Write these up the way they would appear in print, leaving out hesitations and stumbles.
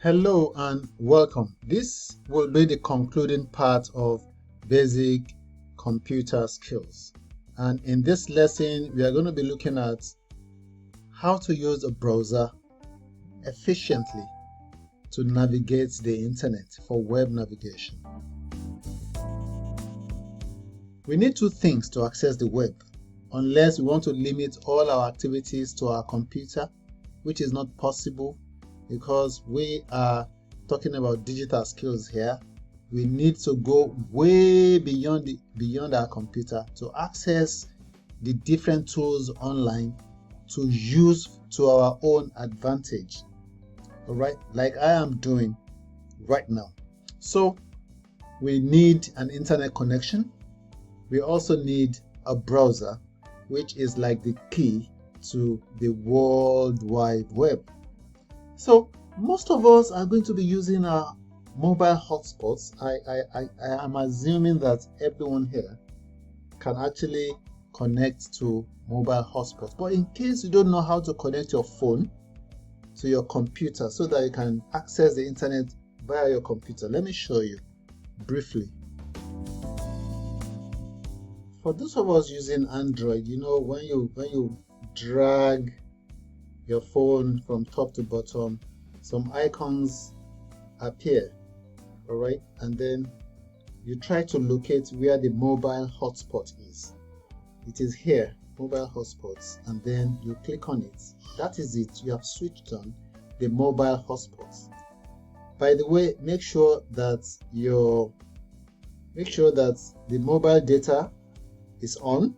Hello and welcome. This will be the concluding part of basic computer skills. And in this lesson, we are going to be looking at how to use a browser efficiently to navigate the internet for web navigation. We need two things to access the web, unless we want to limit all our activities to our computer, which is not possible because we are talking about digital skills here. We need to go way beyond our computer to access the different tools online to use to our own advantage. All right, like I am doing right now. So we need an internet connection. We also need a browser, which is like the key to the World Wide Web. So most of us are going to be using our mobile hotspots. I am assuming that everyone here can actually connect to mobile hotspots. But in case you don't know how to connect your phone to your computer so that you can access the internet via your computer, let me show you briefly. For those of us using Android, you know, when you drag your phone from top to bottom, some icons appear, all right, and then you try to locate where the mobile hotspot is. It is here, mobile hotspots, and then you click on it. That is it. You have switched on the mobile hotspots. By the way, make sure that the mobile data is on,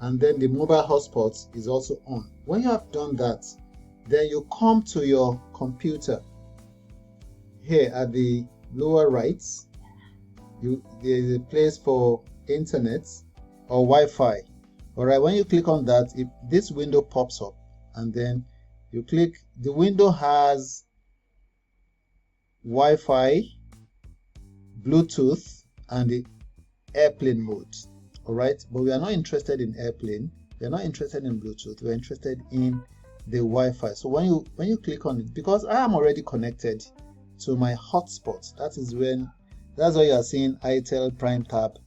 and then the mobile hotspot is also on. When you have done that, then you come to your computer. Here at the lower right, there is a place for internet or Wi-Fi. All right, when you click on that, this window pops up, and then you click. The window has Wi-Fi, Bluetooth, and the airplane mode. All right, but we are not interested in airplane, we are not interested in Bluetooth, we're interested in the Wi-Fi. So when you click on it, because I am already connected to my hotspot, that's why you are seeing ITEL Prime Tab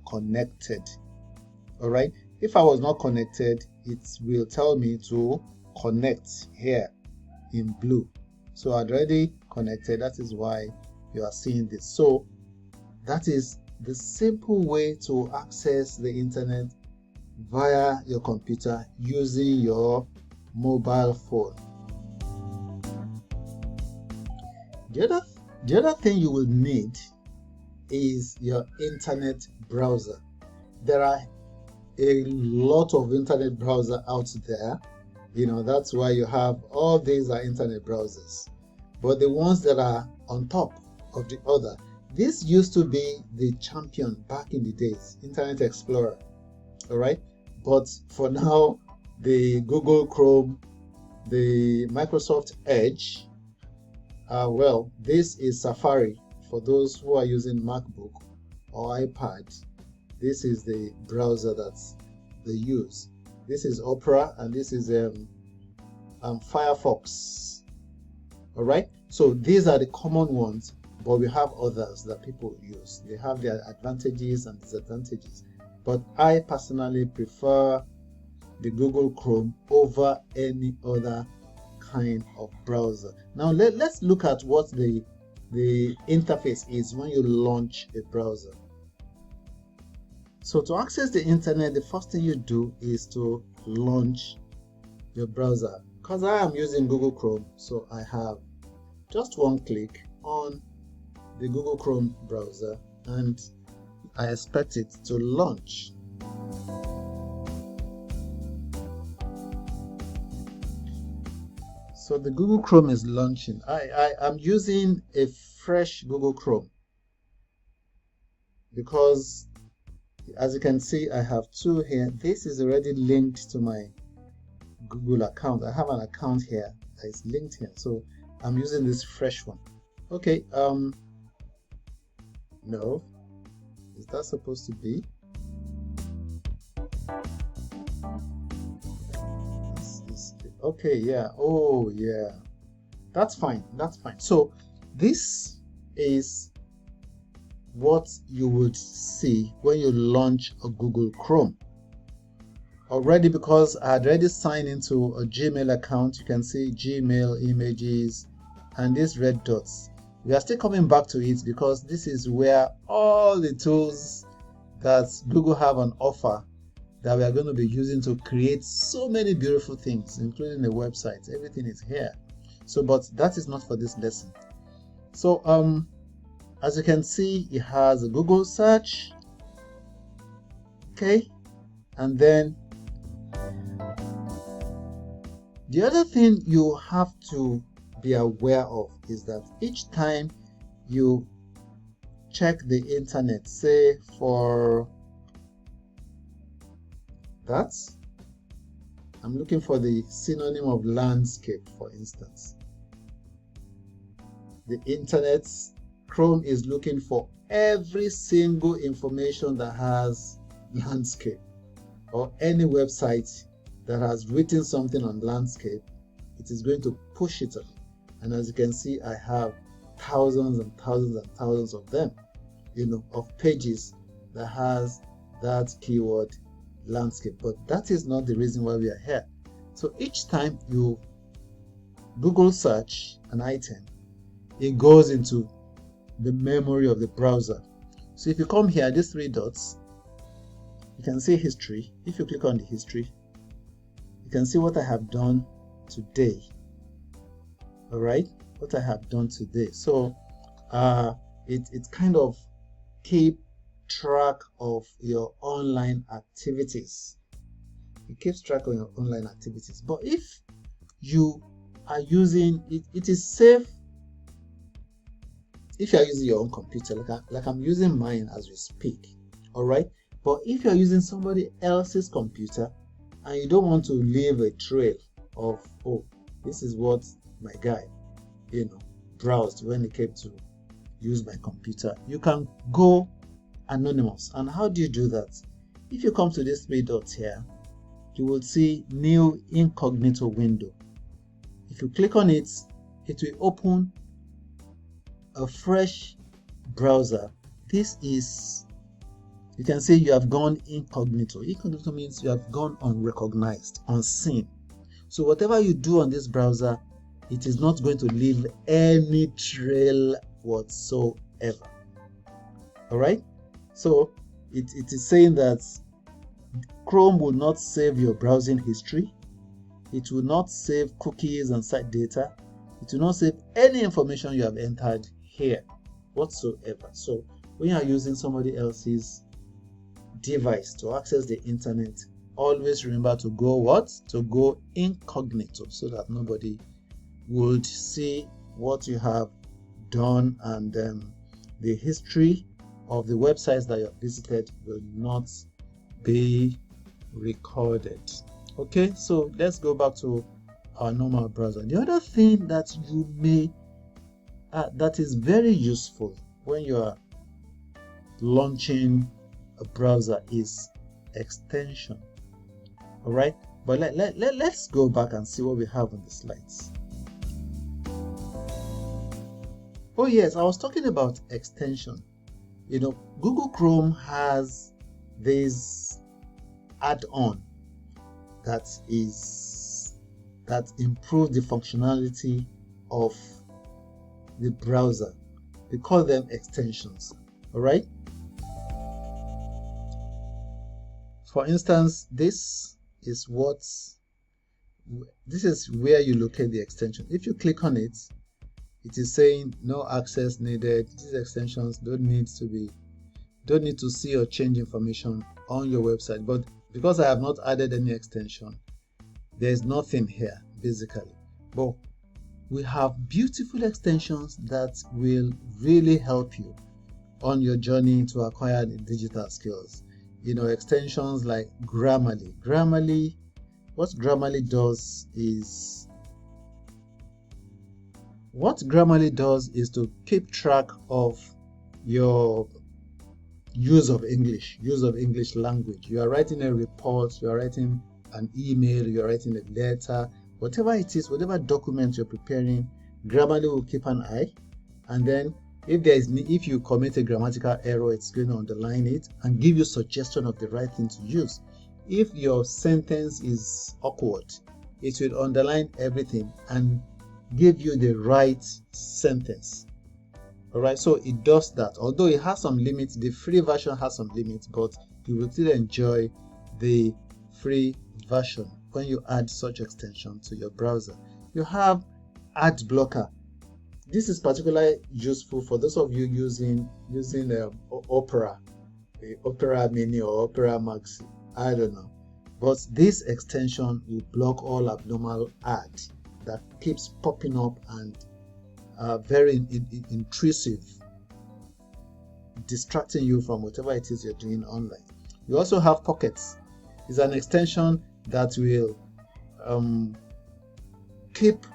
connected. All right, if I was not connected, it will tell me to connect here in blue. So I'd already connected, that is why you are seeing this. So that is the simple way to access the internet via your computer using your mobile phone. The other thing you will need is your internet browser. There are a lot of internet browser out there. You know, that's why you have all these are internet browsers. But the ones that are on top of the other, this used to be the champion back in the days, Internet Explorer, all right? But for now, the Google Chrome, the Microsoft Edge, this is Safari. For those who are using MacBook or iPad, this is the browser that they use. This is Opera, and this is Firefox, all right? So these are the common ones. But we have others that people use. They have their advantages and disadvantages. But I personally prefer the Google Chrome over any other kind of browser. Now let's look at what the interface is when you launch a browser. So to access the internet, the first thing you do is to launch your browser. Because I am using Google Chrome, so I have just one click on the Google Chrome browser, and I expect it to launch. So the Google Chrome is launching. I am using a fresh Google Chrome because, as you can see, I have two here. This is already linked to my Google account. I have an account here that is linked here, so I'm using this fresh one. Okay, no, is that supposed to be? Okay, yeah. Oh, yeah. That's fine. That's fine. So this is what you would see when you launch a Google Chrome. Already, because I had already signed into a Gmail account, you can see Gmail, images, and these red dots. We are still coming back to it because this is where all the tools that Google have on offer that we are going to be using to create so many beautiful things, including the website. Everything is here. So, but that is not for this lesson. So, as you can see, it has a Google search. Okay. And then the other thing you have to be aware of is that each time you check the internet, say for that, I'm looking for the synonym of landscape, for instance. The internet, Chrome is looking for every single information that has landscape, or any website that has written something on landscape. It is going to push it up. And as you can see, I have thousands and thousands and thousands of them, of pages that has that keyword landscape. But that is not the reason why we are here. So each time you Google search an item, it goes into the memory of the browser. So if you come here, these three dots, you can see history. If you click on the history, you can see what I have done today. All right, what I have done today. So it kind of keep track of your online activities. It keeps track of your online activities. But if you are using it, it is safe if you are using your own computer, like I'm using mine as we speak. All right. But if you're using somebody else's computer and you don't want to leave a trail of, oh, this is what my guy, browsed when he came to use my computer, you can go anonymous. And how do you do that? If you come to these three dots here, you will see new incognito window. If you click on it, it will open a fresh browser. This is, you can say you have gone incognito. Incognito means you have gone unrecognized, unseen. So whatever you do on this browser, it is not going to leave any trail whatsoever. All right. So it is saying that Chrome will not save your browsing history. It will not save cookies and site data. It will not save any information you have entered here whatsoever. So when you are using somebody else's device to access the internet, always remember to go what? To go incognito, so that nobody would see what you have done, and the history of the websites that you have visited will not be recorded. Okay, so let's go back to our normal browser. The other thing that you may that is very useful when you are launching a browser is extension. All right, but let's go back and see what we have on the slides. Oh yes, I was talking about extension. Google Chrome has this add-on that improves the functionality of the browser. We call them extensions. All right. For instance, this is where you locate the extension. If you click on it, it is saying no access needed. These extensions don't need to see or change information on your website. But because I have not added any extension, there's nothing here basically. But we have beautiful extensions that will really help you on your journey to acquire the digital skills. Extensions like Grammarly. What Grammarly does is to keep track of your use of English language. You are writing a report, you are writing an email, you are writing a letter, whatever it is, whatever document you're preparing, Grammarly will keep an eye, and then if you commit a grammatical error, it's going to underline it and give you suggestion of the right thing to use. If your sentence is awkward, it will underline everything and give you the right sentence. All right, so it does that. Although it has some limits, the free version has some limits, but you will still enjoy the free version when you add such extension to your browser. You have ad blocker. This is particularly useful for those of you using Opera, Opera Mini or Opera Maxi. I don't know, but this extension will block all abnormal ads that keeps popping up and very intrusive, distracting you from whatever it is you're doing online. You also have Pockets. It's an extension that will keep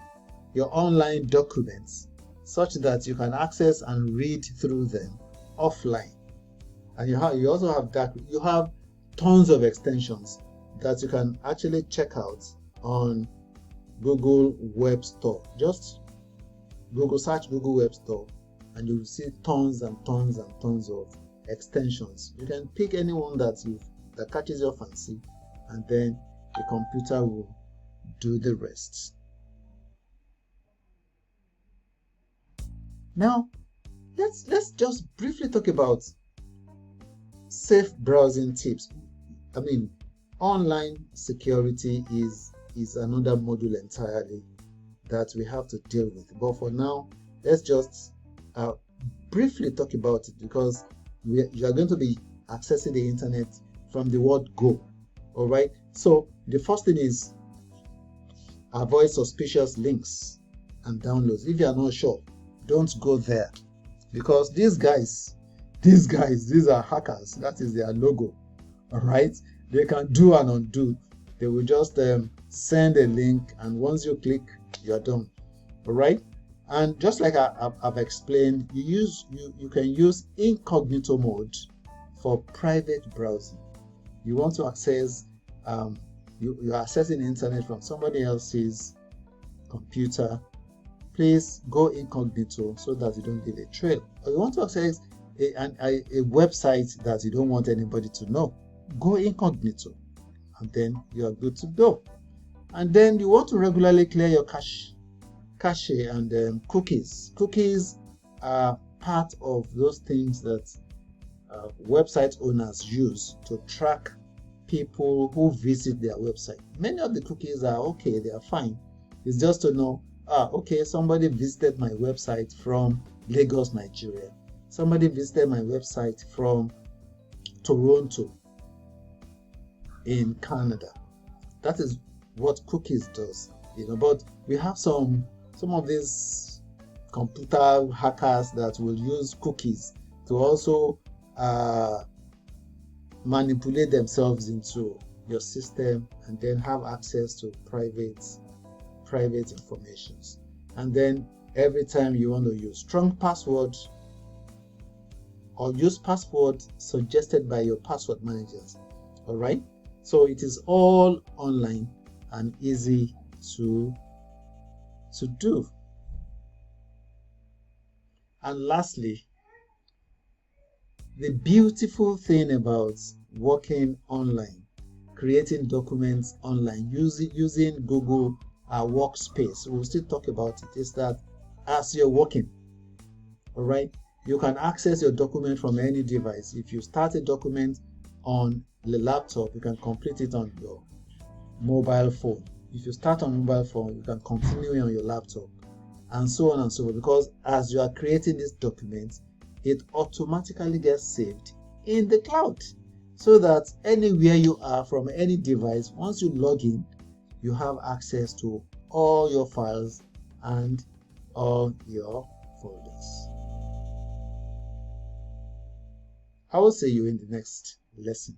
your online documents such that you can access and read through them offline. And you also have that. You have tons of extensions that you can actually check out on Google Web Store. Just search Google Web Store and you will see tons and tons and tons of extensions. You can pick any one that catches your fancy, and then the computer will do the rest. Now, let's just briefly talk about safe browsing tips. I mean, online security is another module entirely that we have to deal with. But for now, let's just briefly talk about it, because you are going to be accessing the internet from the word go. All right. So the first thing is avoid suspicious links and downloads. If you are not sure, don't go there, because these are hackers. That is their logo. All right. They can do and undo. They will just send a link, and once you click, you're done. All right. And just like I've explained, you can use incognito mode for private browsing. You want to access you're accessing the internet from somebody else's computer. Please go incognito so that you don't leave a trail. Or you want to access a website that you don't want anybody to know, go incognito, and then you are good to go. And then you want to regularly clear your cache and cookies. Cookies are part of those things that website owners use to track people who visit their website. Many of the cookies are okay, they are fine. It's just to know, okay, somebody visited my website from Lagos, Nigeria. Somebody visited my website from Toronto in Canada. That is what cookies does. But we have some of these computer hackers that will use cookies to also manipulate themselves into your system and then have access to private informations. And then every time you want to use strong password or use password suggested by your password managers. All right. So it is all online and easy to do. And lastly, the beautiful thing about working online, creating documents online, using Google Workspace, we'll still talk about it, is that as you're working, all right, you can access your document from any device. If you start a document on the laptop, you can complete it on your mobile phone. If you start on mobile phone, you can continue on your laptop, and so on and so forth, because as you are creating this document, it automatically gets saved in the cloud, so that anywhere you are from any device, once you log in, you have access to all your files and all your folders. I will see you in the next lesson.